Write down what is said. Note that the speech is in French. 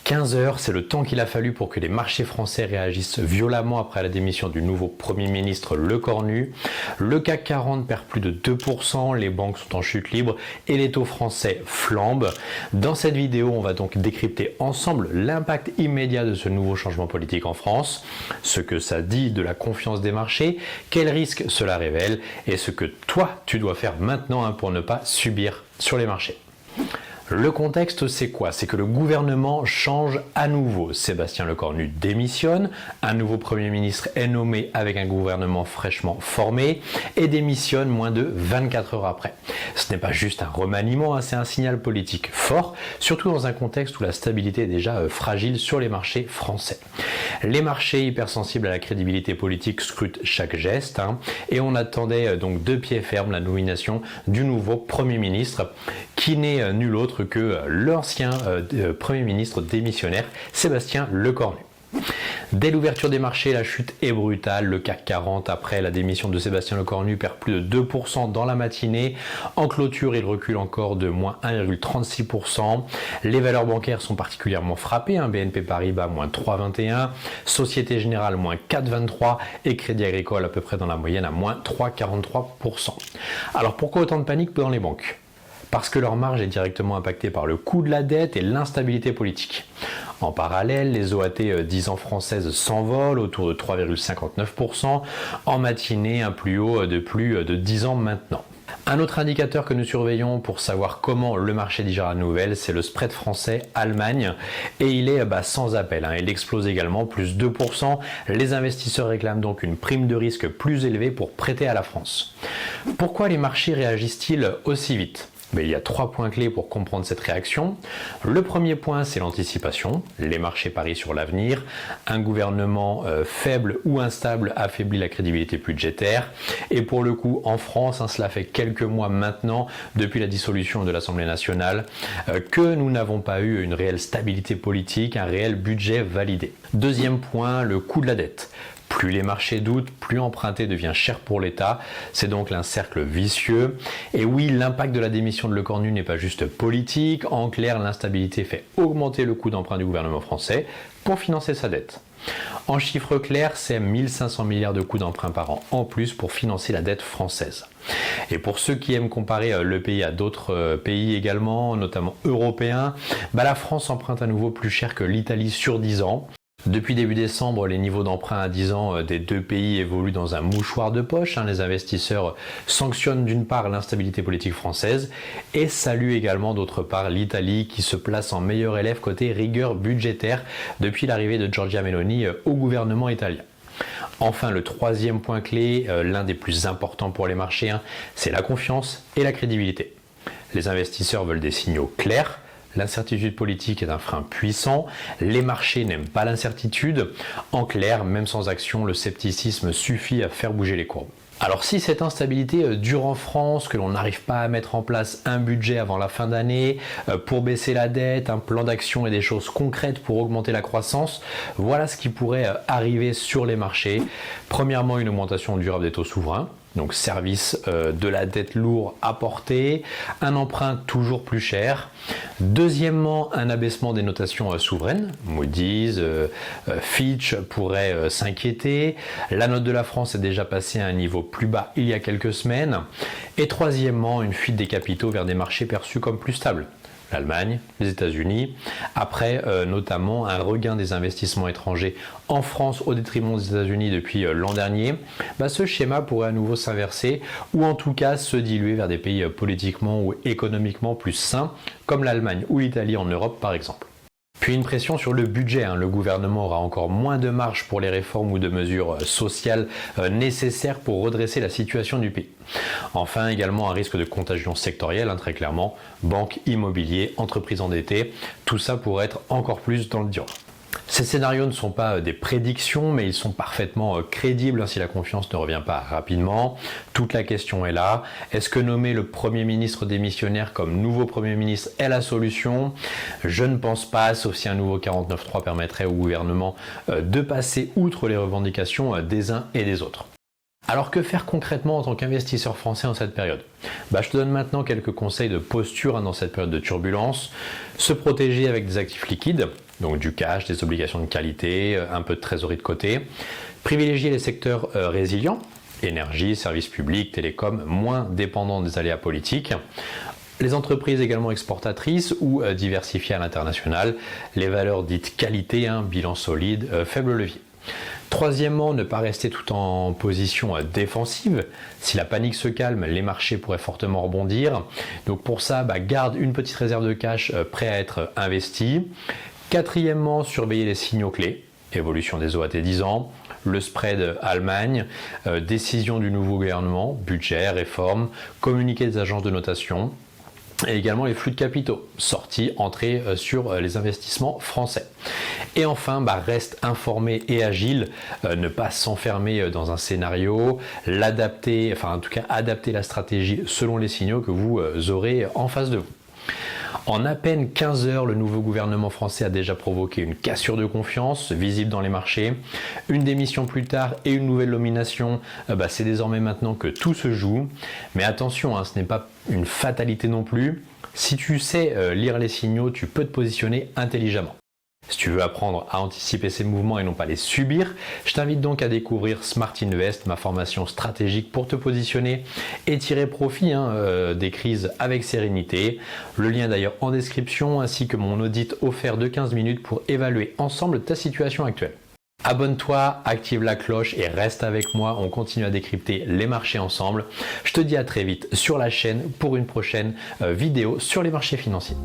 15 heures, c'est le temps qu'il a fallu pour que les marchés français réagissent violemment après la démission du nouveau Premier ministre Lecornu. Le CAC 40 perd plus de 2%, les banques sont en chute libre et les taux français flambent. Dans cette vidéo, on va donc décrypter ensemble l'impact immédiat de ce nouveau changement politique en France, ce que ça dit de la confiance des marchés, quels risques cela révèle et ce que toi, tu dois faire maintenant pour ne pas subir sur les marchés. Le contexte, c'est quoi? C'est que le gouvernement change à nouveau. Sébastien Lecornu démissionne, un nouveau Premier ministre est nommé avec un gouvernement fraîchement formé et démissionne moins de 24 heures après. Ce n'est pas juste un remaniement, c'est un signal politique fort, surtout dans un contexte où la stabilité est déjà fragile sur les marchés français. Les marchés hypersensibles à la crédibilité politique scrutent chaque geste et on attendait donc de pied ferme la nomination du nouveau Premier ministre qui n'est nul autre que l'ancien Premier ministre démissionnaire Sébastien Lecornu. Dès l'ouverture des marchés, la chute est brutale. Le CAC 40, après la démission de Sébastien Lecornu, perd plus de 2% dans la matinée. En clôture, il recule encore de moins 1,36%. Les valeurs bancaires sont particulièrement frappées. BNP Paribas, moins 3,21%. Société Générale, moins 4,23%. Et Crédit Agricole, à peu près dans la moyenne, à moins 3,43%. Alors pourquoi autant de panique dans les banques ? Parce que leur marge est directement impactée par le coût de la dette et l'instabilité politique. En parallèle, les OAT 10 ans françaises s'envolent autour de 3,59%, en matinée un plus haut de plus de 10 ans maintenant. Un autre indicateur que nous surveillons pour savoir comment le marché digère la nouvelle, c'est le spread français Allemagne et il est sans appel. Il explose également, plus 2%. Les investisseurs réclament donc une prime de risque plus élevée pour prêter à la France. Pourquoi les marchés réagissent-ils aussi vite ? Il y a 3 points clés pour comprendre cette réaction. Le premier point, c'est l'anticipation. Les marchés parient sur l'avenir. Un gouvernement faible ou instable affaiblit la crédibilité budgétaire. Et pour le coup, en France, cela fait quelques mois maintenant, depuis la dissolution de l'Assemblée nationale, que nous n'avons pas eu une réelle stabilité politique, un réel budget validé. Deuxième point, le coût de la dette. Plus les marchés doutent, plus emprunter devient cher pour l'État. C'est donc un cercle vicieux. Et oui, l'impact de la démission de Lecornu n'est pas juste politique. En clair, l'instabilité fait augmenter le coût d'emprunt du gouvernement français pour financer sa dette. En chiffres clairs, c'est 1500 milliards de coûts d'emprunt par an en plus pour financer la dette française. Et pour ceux qui aiment comparer le pays à d'autres pays également, notamment européens, la France emprunte à nouveau plus cher que l'Italie sur 10 ans. Depuis début décembre, les niveaux d'emprunt à 10 ans des deux pays évoluent dans un mouchoir de poche. Les investisseurs sanctionnent d'une part l'instabilité politique française et saluent également d'autre part l'Italie qui se place en meilleur élève côté rigueur budgétaire depuis l'arrivée de Giorgia Meloni au gouvernement italien. Enfin, le troisième point clé, l'un des plus importants pour les marchés, c'est la confiance et la crédibilité. Les investisseurs veulent des signaux clairs. L'incertitude politique est un frein puissant, les marchés n'aiment pas l'incertitude. En clair, même sans action, le scepticisme suffit à faire bouger les courbes. Alors si cette instabilité dure en France, que l'on n'arrive pas à mettre en place un budget avant la fin d'année, pour baisser la dette, un plan d'action et des choses concrètes pour augmenter la croissance, voilà ce qui pourrait arriver sur les marchés. Premièrement, une augmentation durable des taux souverains. Donc service de la dette lourde à porter, un emprunt toujours plus cher. Deuxièmement, un abaissement des notations souveraines. Moody's, Fitch pourraient s'inquiéter. La note de la France est déjà passée à un niveau plus bas il y a quelques semaines. Et troisièmement, une fuite des capitaux vers des marchés perçus comme plus stables. L'Allemagne, les États-Unis, après notamment un regain des investissements étrangers en France au détriment des États-Unis depuis l'an dernier, ce schéma pourrait à nouveau s'inverser ou en tout cas se diluer vers des pays politiquement ou économiquement plus sains comme l'Allemagne ou l'Italie en Europe par exemple. Puis une pression sur le budget. Le gouvernement aura encore moins de marge pour les réformes ou de mesures sociales nécessaires pour redresser la situation du pays. Enfin, également un risque de contagion sectorielle, très clairement, banques, immobilier, entreprises endettées, tout ça pourrait être encore plus dans le dur. Ces scénarios ne sont pas des prédictions, mais ils sont parfaitement crédibles si la confiance ne revient pas rapidement. Toute la question est là. Est-ce que nommer le Premier ministre démissionnaire comme nouveau Premier ministre est la solution ? Je ne pense pas, sauf si un nouveau 49.3 permettrait au gouvernement de passer outre les revendications des uns et des autres. Alors que faire concrètement en tant qu'investisseur français en cette période? Je te donne maintenant quelques conseils de posture dans cette période de turbulence. Se protéger avec des actifs liquides, donc du cash, des obligations de qualité, un peu de trésorerie de côté. Privilégier les secteurs résilients, énergie, services publics, télécom, moins dépendants des aléas politiques. Les entreprises également exportatrices ou diversifiées à l'international. Les valeurs dites qualité, bilan solide, faible levier. Troisièmement, ne pas rester tout en position défensive. Si la panique se calme, les marchés pourraient fortement rebondir. Donc pour ça, garde une petite réserve de cash prêt à être investi. Quatrièmement, surveiller les signaux clés. Évolution des OAT 10 ans, le spread Allemagne, décision du nouveau gouvernement, budget, réforme, communiqué des agences de notation. Et également les flux de capitaux, sorties, entrées sur les investissements français. Et enfin, reste informé et agile, ne pas s'enfermer dans un scénario, l'adapter, enfin en tout cas adapter la stratégie selon les signaux que vous aurez en face de vous. En à peine 15 heures, le nouveau gouvernement français a déjà provoqué une cassure de confiance visible dans les marchés. Une démission plus tard et une nouvelle nomination, c'est désormais maintenant que tout se joue. Mais attention, ce n'est pas une fatalité non plus. Si tu sais lire les signaux, tu peux te positionner intelligemment. Si tu veux apprendre à anticiper ces mouvements et non pas les subir, je t'invite donc à découvrir Smart Invest, ma formation stratégique pour te positionner et tirer profit des crises avec sérénité. Le lien d'ailleurs en description ainsi que mon audit offert de 15 minutes pour évaluer ensemble ta situation actuelle. Abonne-toi, active la cloche et reste avec moi, on continue à décrypter les marchés ensemble. Je te dis à très vite sur la chaîne pour une prochaine vidéo sur les marchés financiers.